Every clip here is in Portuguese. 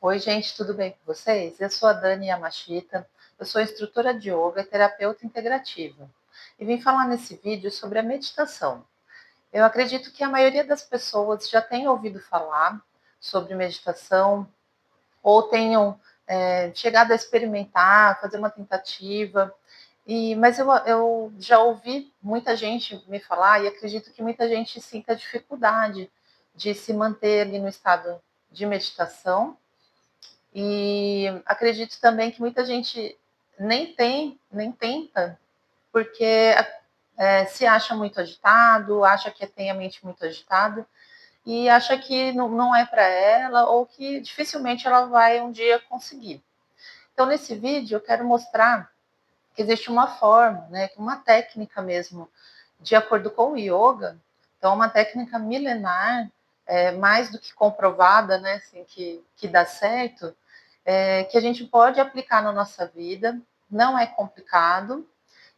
Oi, gente, tudo bem com vocês? Eu sou a Dani Yamashita, eu sou instrutora de yoga e terapeuta integrativa. E vim falar nesse vídeo sobre a meditação. Eu acredito que a maioria das pessoas já tenha ouvido falar sobre meditação ou tenham chegado a experimentar, fazer uma tentativa. Mas eu já ouvi muita gente me falar e acredito que muita gente sinta dificuldade de se manter ali no estado de meditação e acredito também que muita gente nem tenta, porque se acha muito agitado, acha que tem a mente muito agitada e acha que não é para ela ou que dificilmente ela vai um dia conseguir. Então, nesse vídeo, eu quero mostrar que existe uma forma, né, uma técnica mesmo, de acordo com o yoga, então, uma técnica milenar, mais do que comprovada, né, assim, que dá certo, que a gente pode aplicar na nossa vida, não é complicado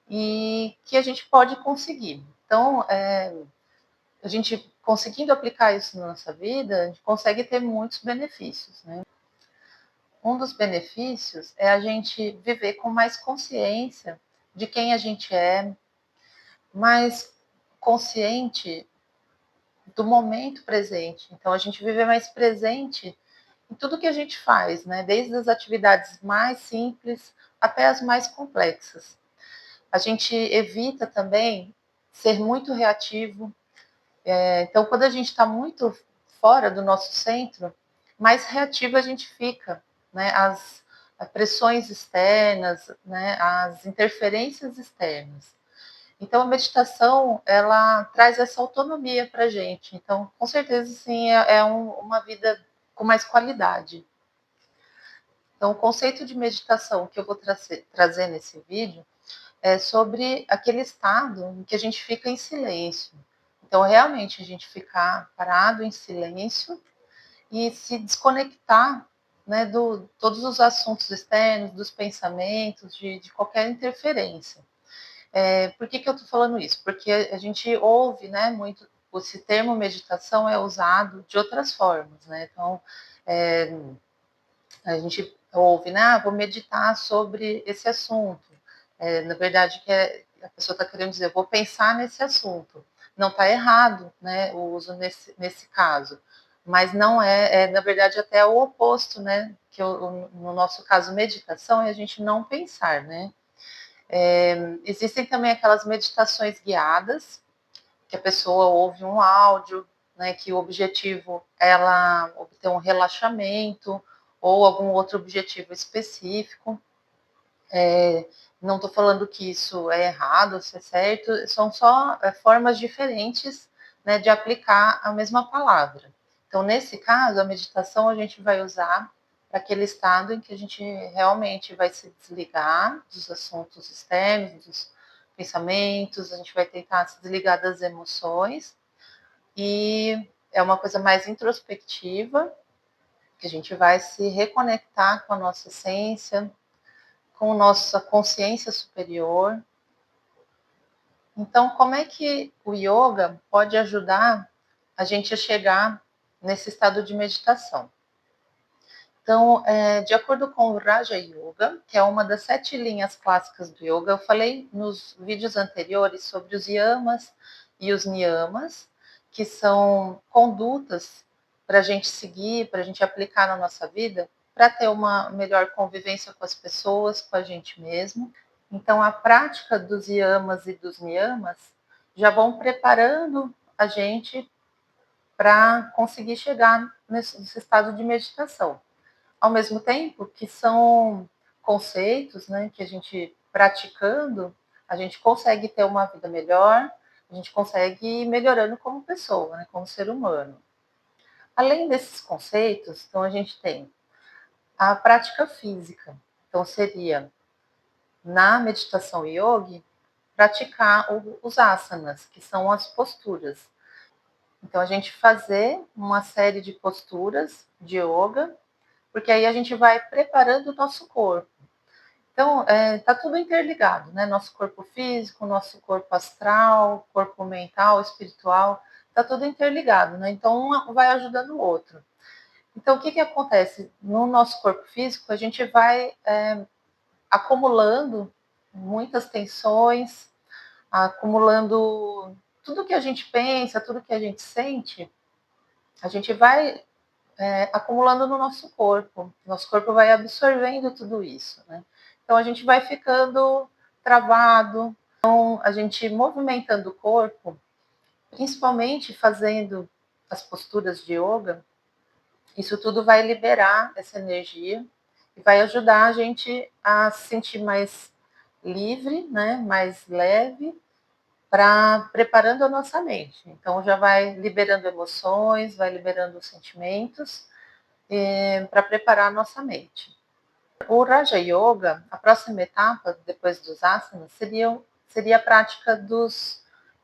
e que a gente pode conseguir. Então, a gente conseguindo aplicar isso na nossa vida, a gente consegue ter muitos benefícios, né? Um dos benefícios é a gente viver com mais consciência de quem a gente é, mais consciente do momento presente. Então, a gente vive mais presente em tudo que a gente faz, né? Desde as atividades mais simples até as mais complexas. A gente evita também ser muito reativo. Então, quando a gente está muito fora do nosso centro, mais reativo a gente fica, né? As pressões externas, né? As interferências externas. Então, a meditação, ela traz essa autonomia para a gente. Então, com certeza, sim, uma vida com mais qualidade. Então, o conceito de meditação que eu vou trazer nesse vídeo é sobre aquele estado em que a gente fica em silêncio. Então, realmente, a gente ficar parado em silêncio e se desconectar, né, todos os assuntos externos, dos pensamentos, de qualquer interferência. Por que eu estou falando isso? Porque a gente ouve, né, muito, esse termo meditação é usado de outras formas, né? Então, é, a gente ouve, né, vou meditar sobre esse assunto. Na verdade, a pessoa está querendo dizer, vou pensar nesse assunto. Não está errado, né, o uso nesse caso. Mas não na verdade, até o oposto, né? No nosso caso, meditação é a gente não pensar, né? Existem também aquelas meditações guiadas, que a pessoa ouve um áudio, né, que o objetivo é ela obter um relaxamento ou algum outro objetivo específico. Não estou falando que isso é errado, se é certo, são só formas diferentes, né, de aplicar a mesma palavra. Então, nesse caso, a meditação a gente vai usar para aquele estado em que a gente realmente vai se desligar dos assuntos externos, dos pensamentos, a gente vai tentar se desligar das emoções e é uma coisa mais introspectiva, que a gente vai se reconectar com a nossa essência, com nossa consciência superior. Então, como é que o yoga pode ajudar a gente a chegar nesse estado de meditação? Então, de acordo com o Raja Yoga, que é uma das 7 linhas clássicas do yoga, eu falei nos vídeos anteriores sobre os yamas e os niyamas, que são condutas para a gente seguir, para a gente aplicar na nossa vida, para ter uma melhor convivência com as pessoas, com a gente mesmo. Então, a prática dos yamas e dos niyamas já vão preparando a gente para conseguir chegar nesse estado de meditação. Ao mesmo tempo que são conceitos, né, que a gente praticando, a gente consegue ter uma vida melhor, a gente consegue ir melhorando como pessoa, né, como ser humano. Além desses conceitos, então a gente tem a prática física. Então seria na meditação yogi praticar os asanas, que são as posturas. Então a gente fazer uma série de posturas de yoga, porque aí a gente vai preparando o nosso corpo. Então, está tudo interligado, né? Nosso corpo físico, nosso corpo astral, corpo mental, espiritual, está tudo interligado, né? Então, um vai ajudando o outro. Então, o que acontece? No nosso corpo físico, a gente vai acumulando muitas tensões, acumulando tudo que a gente pensa, tudo que a gente sente, a gente vai acumulando no nosso corpo. Nosso corpo vai absorvendo tudo isso, né? Então a gente vai ficando travado. Então a gente movimentando o corpo, principalmente fazendo as posturas de yoga, isso tudo vai liberar essa energia e vai ajudar a gente a se sentir mais livre, né? Mais leve, para preparando a nossa mente. Então já vai liberando emoções, vai liberando sentimentos para preparar a nossa mente. O Raja Yoga, a próxima etapa, depois dos asanas, seria a prática dos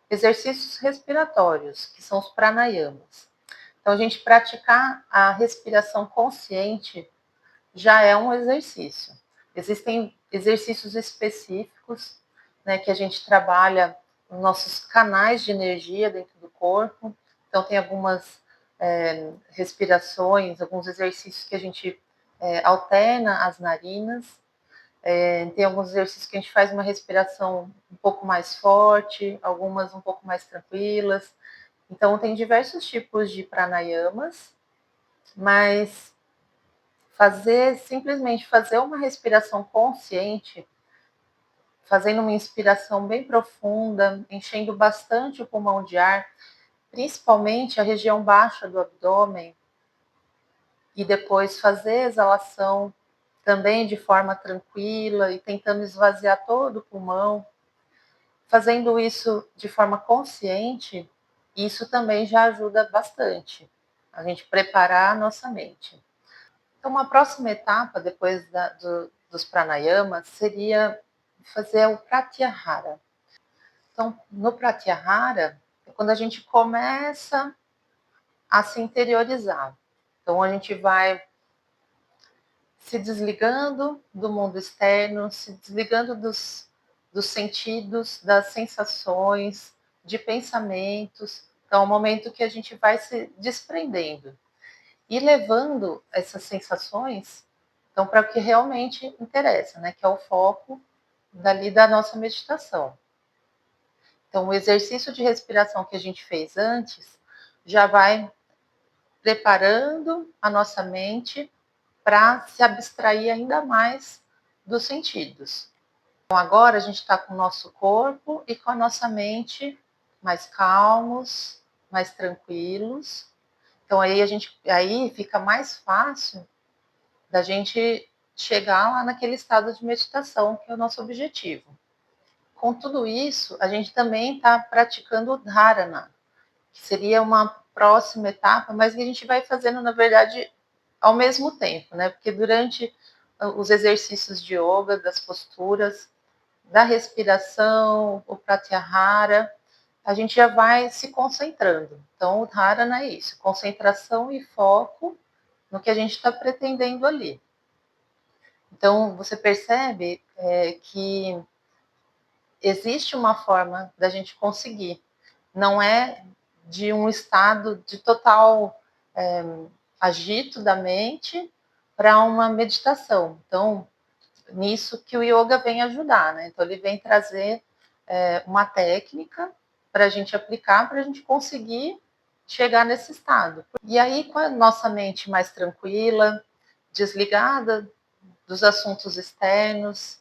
exercícios respiratórios, que são os pranayamas. Então, a gente praticar a respiração consciente já é um exercício. Existem exercícios específicos, né, que a gente trabalha nos nossos canais de energia dentro do corpo. Então, tem algumas respirações, alguns exercícios que a gente alterna as narinas. Tem alguns exercícios que a gente faz uma respiração um pouco mais forte, algumas um pouco mais tranquilas. Então, tem diversos tipos de pranayamas, mas simplesmente fazer uma respiração consciente, fazendo uma inspiração bem profunda, enchendo bastante o pulmão de ar, principalmente a região baixa do abdômen, e depois fazer a exalação também de forma tranquila e tentando esvaziar todo o pulmão. Fazendo isso de forma consciente, isso também já ajuda bastante a gente preparar a nossa mente. Então, uma próxima etapa, depois dos pranayamas, seria fazer o pratyahara. Então, no pratyahara, é quando a gente começa a se interiorizar. Então, a gente vai se desligando do mundo externo, se desligando dos sentidos, das sensações, de pensamentos. Então, é um momento que a gente vai se desprendendo e levando essas sensações então para o que realmente interessa, né, que é o foco dali da nossa meditação. Então, o exercício de respiração que a gente fez antes já vai preparando a nossa mente para se abstrair ainda mais dos sentidos. Então, agora a gente está com o nosso corpo e com a nossa mente mais calmos, mais tranquilos. Então, aí fica mais fácil da gente chegar lá naquele estado de meditação, que é o nosso objetivo. Com tudo isso, a gente também está praticando o dharana, que seria uma próxima etapa, mas que a gente vai fazendo, na verdade, ao mesmo tempo, né? Porque durante os exercícios de yoga, das posturas, da respiração, o pratyahara, a gente já vai se concentrando. Então, o dharana é isso, concentração e foco no que a gente está pretendendo ali. Então, você percebe que existe uma forma da gente conseguir. Não é de um estado de total agito da mente para uma meditação. Então, nisso que o yoga vem ajudar, né? Então, ele vem trazer uma técnica para a gente aplicar, para a gente conseguir chegar nesse estado. E aí, com a nossa mente mais tranquila, desligada dos assuntos externos,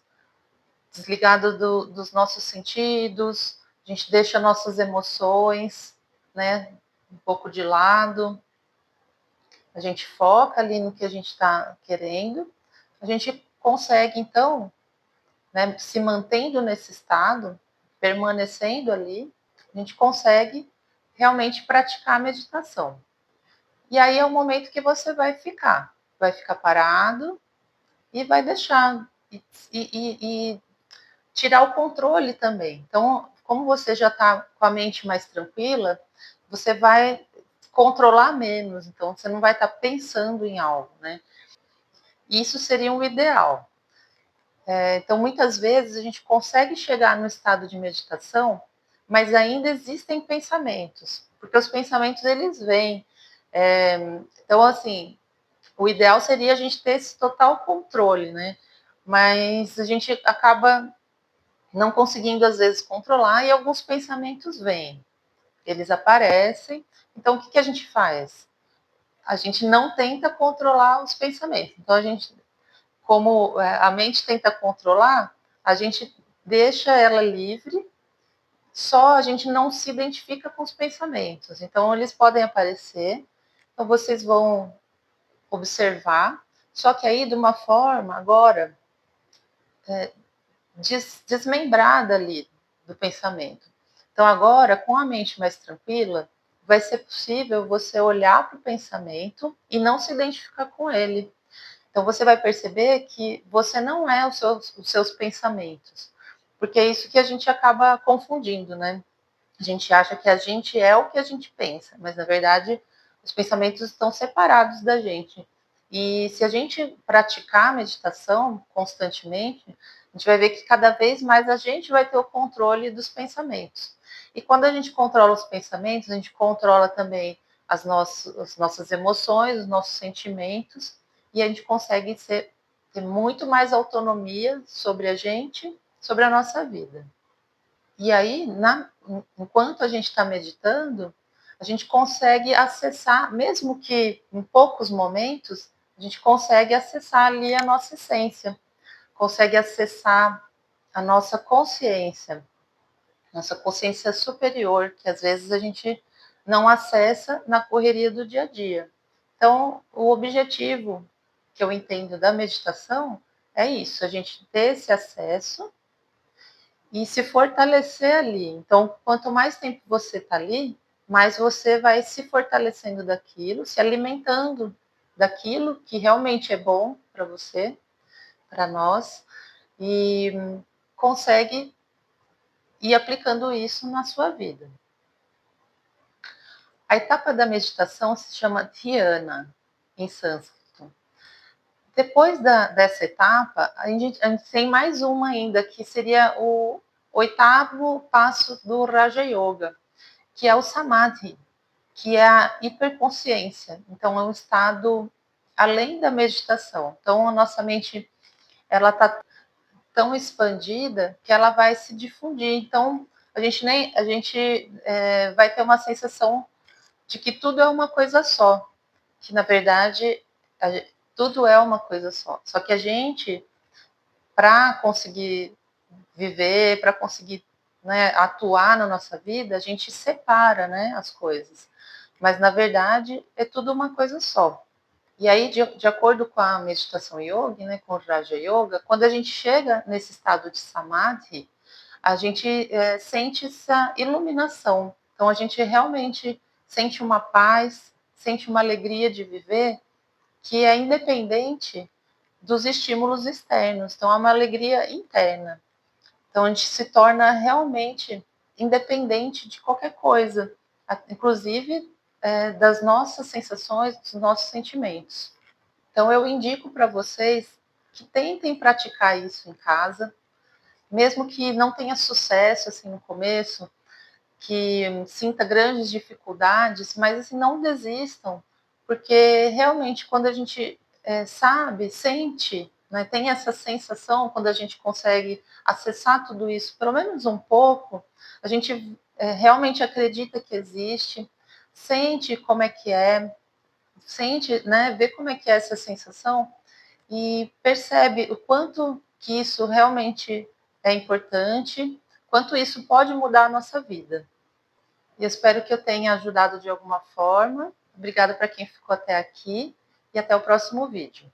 desligado dos nossos sentidos, a gente deixa nossas emoções, né, um pouco de lado, a gente foca ali no que a gente está querendo, a gente consegue, então, né, se mantendo nesse estado, permanecendo ali, a gente consegue realmente praticar a meditação. E aí é o momento que você vai ficar parado e vai deixar, e tirar o controle também. Então, como você já está com a mente mais tranquila, você vai controlar menos, então você não vai estar pensando em algo, né? Isso seria um ideal. Então, muitas vezes a gente consegue chegar no estado de meditação, mas ainda existem pensamentos, porque os pensamentos eles vêm. Então, assim, o ideal seria a gente ter esse total controle, né? Mas a gente acaba não conseguindo, às vezes, controlar e alguns pensamentos vêm, eles aparecem. Então, o que, que a gente faz? A gente não tenta controlar os pensamentos. Então, a gente, como a mente tenta controlar, a gente deixa ela livre, só a gente não se identifica com os pensamentos. Então, eles podem aparecer, então vocês vão observar, só que aí de uma forma, agora, desmembrada ali do pensamento. Então, agora, com a mente mais tranquila, vai ser possível você olhar para o pensamento e não se identificar com ele. Então, você vai perceber que você não é os seus pensamentos, porque é isso que a gente acaba confundindo, né? A gente acha que a gente é o que a gente pensa, mas na verdade os pensamentos estão separados da gente. E se a gente praticar a meditação constantemente, a gente vai ver que cada vez mais a gente vai ter o controle dos pensamentos. E quando a gente controla os pensamentos, a gente controla também as nossas emoções, os nossos sentimentos, e a gente consegue ter muito mais autonomia sobre a gente, sobre a nossa vida. E aí, enquanto a gente está meditando, a gente consegue acessar, mesmo que em poucos momentos, a gente consegue acessar ali a nossa essência, consegue acessar a nossa consciência superior, que às vezes a gente não acessa na correria do dia a dia. Então, o objetivo que eu entendo da meditação é isso, a gente ter esse acesso e se fortalecer ali. Então, quanto mais tempo você está ali, mais você vai se fortalecendo daquilo, se alimentando daquilo que realmente é bom para você, para nós, e consegue ir aplicando isso na sua vida. A etapa da meditação se chama dhyana, em sânscrito. Depois dessa etapa, a gente tem mais uma ainda, que seria o oitavo passo do Raja Yoga, que é o samadhi, que é a hiperconsciência. Então, é um estado além da meditação. Então, a nossa mente ela está tão expandida que ela vai se difundir. Então, a gente vai ter uma sensação de que tudo é uma coisa só, que na verdade tudo é uma coisa só. Só que a gente, para conseguir viver, para conseguir, né, atuar na nossa vida, a gente separa, né, as coisas. Mas na verdade é tudo uma coisa só. E aí, de acordo com a meditação yoga, né, com o Raja Yoga, quando a gente chega nesse estado de samadhi, a gente sente essa iluminação. Então, a gente realmente sente uma paz, sente uma alegria de viver que é independente dos estímulos externos. Então, é uma alegria interna. Então, a gente se torna realmente independente de qualquer coisa, inclusive das nossas sensações, dos nossos sentimentos. Então, eu indico para vocês que tentem praticar isso em casa, mesmo que não tenha sucesso assim no começo, que sinta grandes dificuldades, mas assim, não desistam, porque realmente quando a gente sabe, sente, né, tem essa sensação, quando a gente consegue acessar tudo isso, pelo menos um pouco, a gente realmente acredita que existe, sente como é, sente, né, vê como é que é essa sensação e percebe o quanto que isso realmente é importante, quanto isso pode mudar a nossa vida. E eu espero que eu tenha ajudado de alguma forma. Obrigada para quem ficou até aqui e até o próximo vídeo.